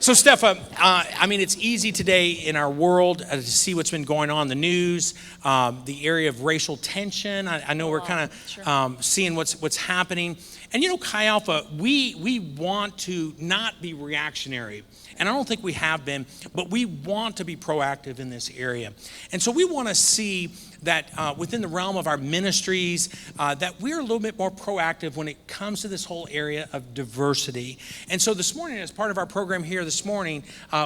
So, Steph, I mean, it's easy today in our world to see what's been going on in the news, the area of racial tension. I know we're kind of seeing what's happening. And you know, Chi Alpha, we want to not be reactionary. And I don't think we have been, but we want to be proactive in this area. And so we want to see that within the realm of our ministries, that we're a little bit more proactive when it comes to this whole area of diversity. And so this morning, as part of our program here this morning,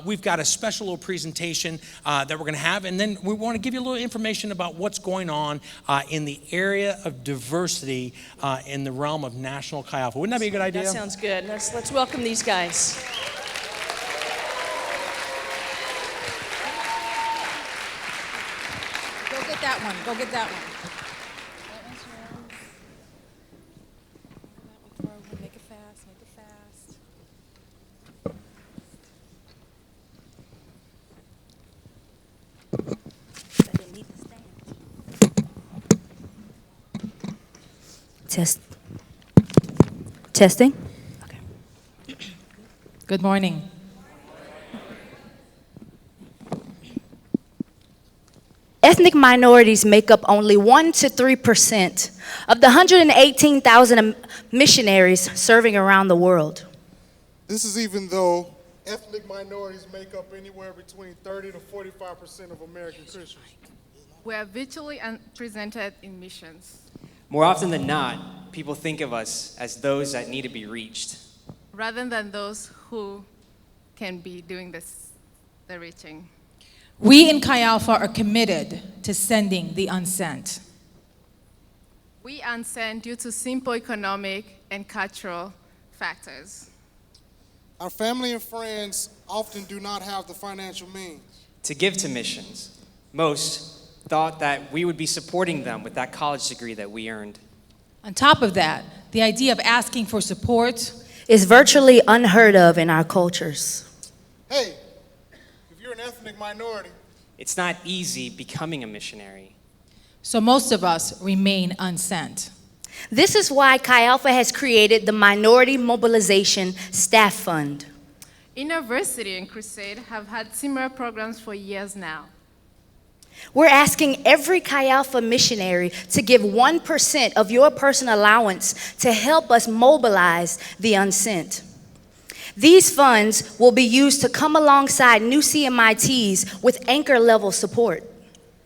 we've got a special little presentation that we're going to have. And then we want to give you a little information about what's going on in the area of diversity in the realm of National Chi Alpha. Wouldn't that be a good idea? That sounds good. Let's welcome these guys. That one. Go get that one. Make it fast. Make it fast. I didn't need the stand. Testing. Okay. Good morning. Ethnic minorities make up only 1 to 3% of the 118,000 missionaries serving around the world. This is even though ethnic minorities make up anywhere between 30 to 45% of American Christians. We are virtually unrepresented in missions. More often than not, people think of us as those that need to be reached, rather than those who can be doing the reaching. We in Chi Alpha are committed to sending the unsent. We unsent due to simple economic and cultural factors. Our family and friends often do not have the financial means to give to missions. Most thought that we would be supporting them with that college degree that we earned. On top of that, the idea of asking for support is virtually unheard of in our cultures. Hey, if you're an ethnic minority, it's not easy becoming a missionary. So most of us remain unsent. This is why Chi Alpha has created the Minority Mobilization Staff Fund. University and Crusade have had similar programs for years now. We're asking every Chi Alpha missionary to give 1% of your personal allowance to help us mobilize the unsent. These funds will be used to come alongside new CMITs with anchor level support.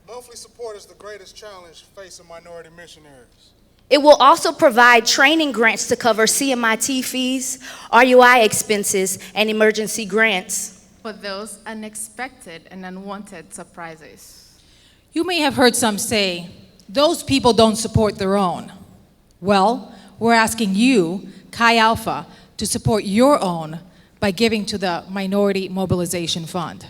Monthly support is the greatest challenge facing minority missionaries. It will also provide training grants to cover CMIT fees, RUI expenses, and emergency grants. For those unexpected and unwanted surprises. You may have heard some say, those people don't support their own. Well, we're asking you, Chi Alpha, to support your own by giving to the Minority Mobilization Fund.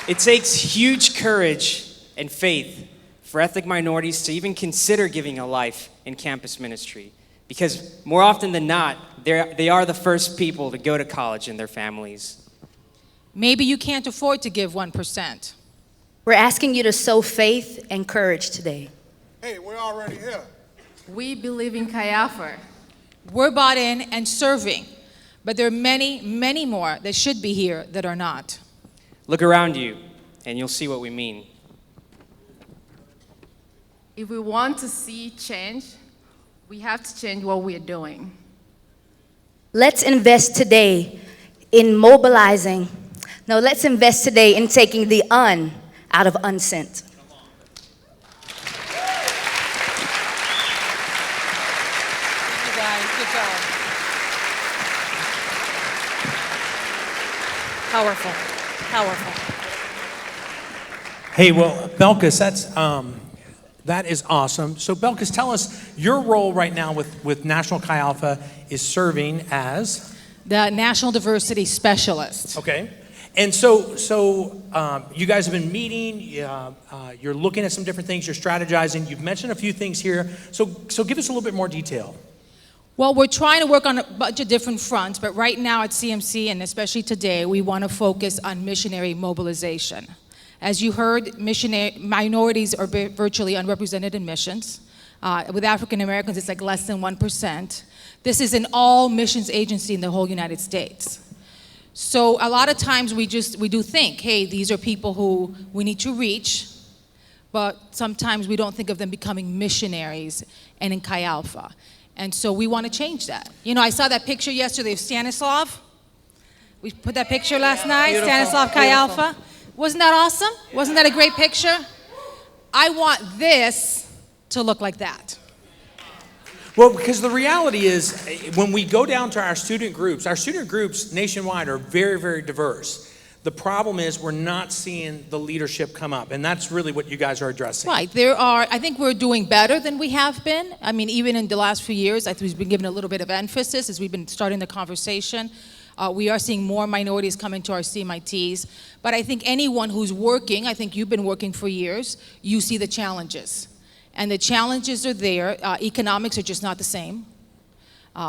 It takes huge courage and faith for ethnic minorities to even consider giving a life in campus ministry, because more often than not, they are the first people to go to college in their families. Maybe you can't afford to give 1%. We're asking you to sow faith and courage today. Hey, we're already here. We believe in Chi Alpha. We're bought in and serving, but there are many, many more that should be here that are not. Look around you, and you'll see what we mean. If we want to see change, we have to change what we're doing. Let's invest today in mobilizing. No, let's invest today in taking the un out of unsent. Thank you guys. Good job. Powerful. Powerful. Hey, well, Belkis, that is awesome. So, Belkis, tell us your role right now with National Chi Alpha is serving as the National Diversity Specialist. Okay. And so you guys have been meeting, you're looking at some different things, you're strategizing, you've mentioned a few things here. So give us a little bit more detail. Well, we're trying to work on a bunch of different fronts, but right now at CMC, and especially today, we want to focus on missionary mobilization. As you heard, minorities are virtually unrepresented in missions. With African Americans, it's like less than 1%. This is an all missions agency in the whole United States. So a lot of times we do think, hey, these are people who we need to reach, but sometimes we don't think of them becoming missionaries and in Chi Alpha. And so we want to change that. You know, I saw that picture yesterday of Stanislav. We put that picture last night, Beautiful. Stanislav Chi Beautiful. Alpha. Wasn't that awesome? Wasn't that a great picture? I want this to look like that. Well, because the reality is, when we go down to our student groups nationwide are very, very diverse. The problem is we're not seeing the leadership come up, and that's really what you guys are addressing. Right. I think we're doing better than we have been. I mean, even in the last few years, I think we've been given a little bit of emphasis as we've been starting the conversation. We are seeing more minorities come into our CMITs. But I think anyone who's working, I think you've been working for years, you see the challenges. And the challenges are there. Economics are just not the same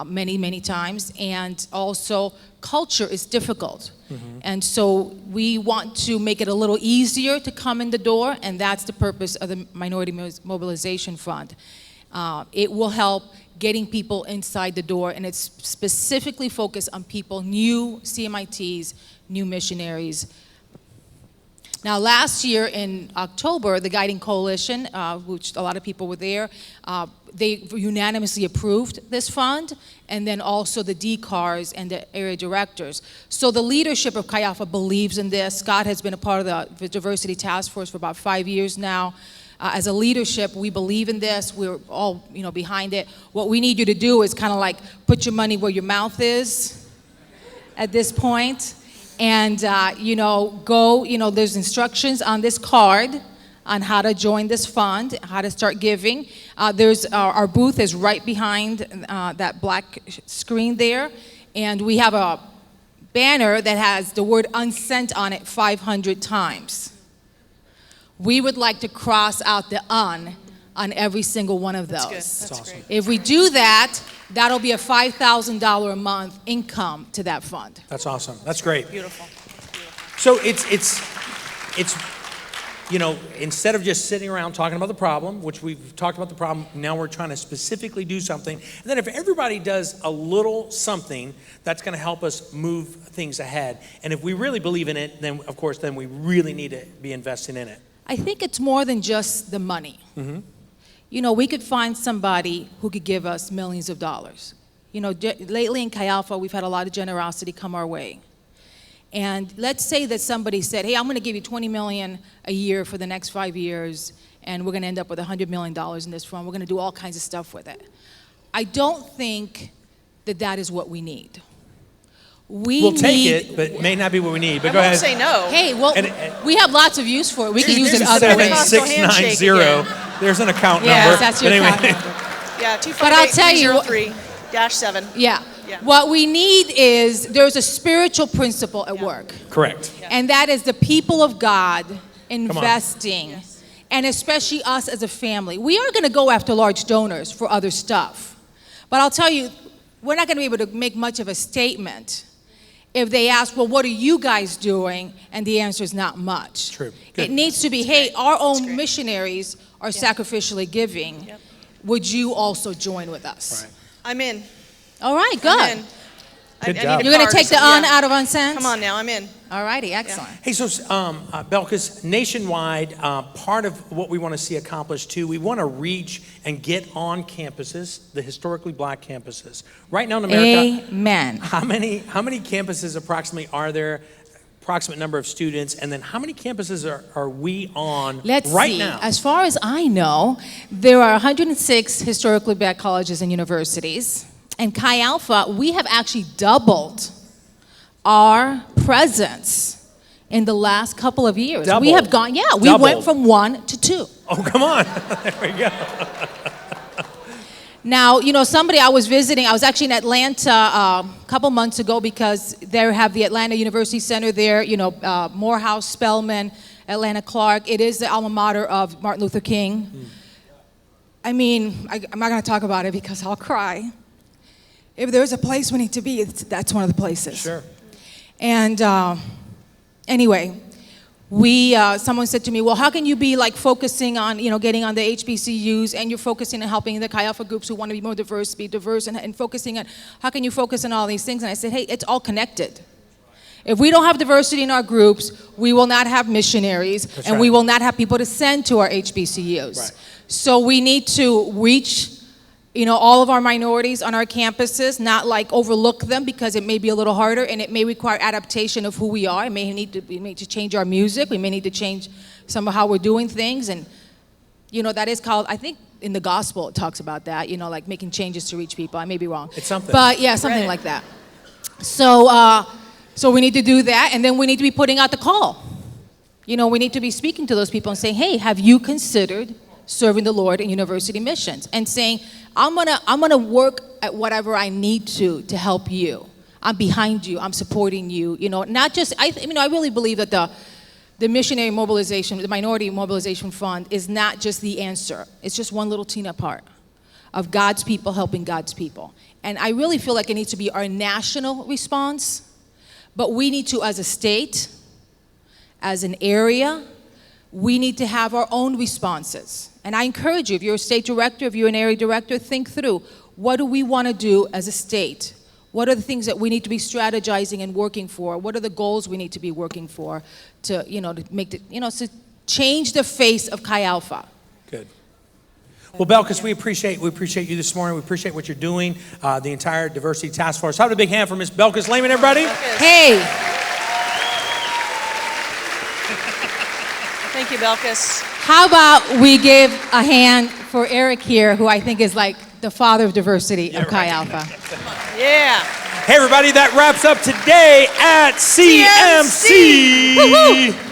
many, many times. And also, culture is difficult. And so we want to make it a little easier to come in the door, and that's the purpose of the Minority Mobilization Fund. It will help getting people inside the door, and it's specifically focused on people, new CMITs, new missionaries. Now, last year in October, the Guiding Coalition, which a lot of people were there, they unanimously approved this fund, and then also the DCARs and the area directors. So the leadership of Chi Alpha believes in this. Scott has been a part of the Diversity Task Force for about 5 years now. As a leadership, we believe in this. We're all, behind it. What we need you to do is kind of like put your money where your mouth is at this point. And, go, there's instructions on this card on how to join this fund, how to start giving. Our booth is right behind that black screen there. And we have a banner that has the word unsent on it 500 times. We would like to cross out the on every single one of those. That's awesome. great. If we do that, that'll be a $5,000 a month income to that fund. That's awesome. That's great. Beautiful. So it's instead of just sitting around talking about the problem, which we've talked about the problem, now we're trying to specifically do something. And then if everybody does a little something, that's going to help us move things ahead. And if we really believe in it, then of course, then we really need to be investing in it. I think it's more than just the money. We could find somebody who could give us millions of dollars. Lately in Chi Alpha, we've had a lot of generosity come our way. And let's say that somebody said, hey, I'm going to give you $20 million a year for the next 5 years, and we're going to end up with $100 million in this fund. We're going to do all kinds of stuff with it. I don't think that is what we need. We'll take it, but it may not be what we need. But I go won't ahead. say no. Hey, well, we have lots of use for it. We can use it other ways. 277-690. There's an account number. Yes, that's your But anyway. account number. Yeah, But I'll tell you, 258-3-7. Yeah. Yeah. What we need is, there's a spiritual principle at work. Correct. And that is the people of God investing, and especially us as a family. We are going to go after large donors for other stuff. But I'll tell you, we're not going to be able to make much of a statement if they ask, well, what are you guys doing? And the answer is not much. True. Good. It needs to be, hey, our own missionaries are sacrificially giving. Yep. Would you also join with us? Right. I'm in. All right, I'm good. in. Good I job. need a You're going card to take or the something. out of unsent? Come on now, I'm in. All righty, excellent. Hey, so Belkis, nationwide, part of what we want to see accomplished too, we want to reach and get on campuses, the historically black campuses. Right now in America, Amen. how many campuses approximately are there? Approximate number of students, and then how many campuses are we on Let's right see. now? As far as I know, there are 106 historically black colleges and universities. And Chi Alpha, we have actually doubled our presence in the last couple of years. We Doubled? have gone, we Doubled. went from 1 to 2. Oh, come on. There we go. Now, I was actually in Atlanta a couple months ago because they have the Atlanta University Center there, Morehouse, Spelman, Atlanta Clark. It is the alma mater of Martin Luther King. I mean, I'm not going to talk about it because I'll cry. If there's a place we need to be, that's one of the places. Sure. And anyway, someone said to me, well, how can you be like focusing on, getting on the HBCUs and you're focusing on helping the Chi Alpha groups who want to be more diverse, and focusing on, how can you focus on all these things? And I said, hey, it's all connected. If we don't have diversity in our groups, we will not have missionaries, and we will not have people to send to our HBCUs. Right. So we need to reach, all of our minorities on our campuses, not like overlook them because it may be a little harder and it may require adaptation of who we are. We may need to change our music. We may need to change some of how we're doing things. And, that is called, I think in the gospel it talks about that, like making changes to reach people. I may be wrong. It's something. But yeah, something like that. So we need to do that, and then we need to be putting out the call. We need to be speaking to those people and saying, hey, have you considered serving the Lord in university missions? And saying, I'm gonna work at whatever I need to help you. I'm behind you, I'm supporting you. Not just, I really believe that the missionary mobilization, the minority mobilization fund is not just the answer. It's just one little teeny part of God's people helping God's people. And I really feel like it needs to be our national response, but we need to, as a state, as an area, we need to have our own responses. And I encourage you, if you're a state director, if you're an area director, think through, what do we want to do as a state? What are the things that we need to be strategizing and working for? What are the goals we need to be working for to, to make the, to change the face of Chi Alpha? Good. Well, Belkis, we appreciate you this morning. We appreciate what you're doing, the entire diversity task force. How about a big hand for Ms. Belkis Lehman, everybody? Hey. Thank you, Belkis. How about we give a hand for Eric here, who I think is like the father of diversity of Chi Alpha. Yeah. Hey, everybody, that wraps up today at CMC. Woo-hoo.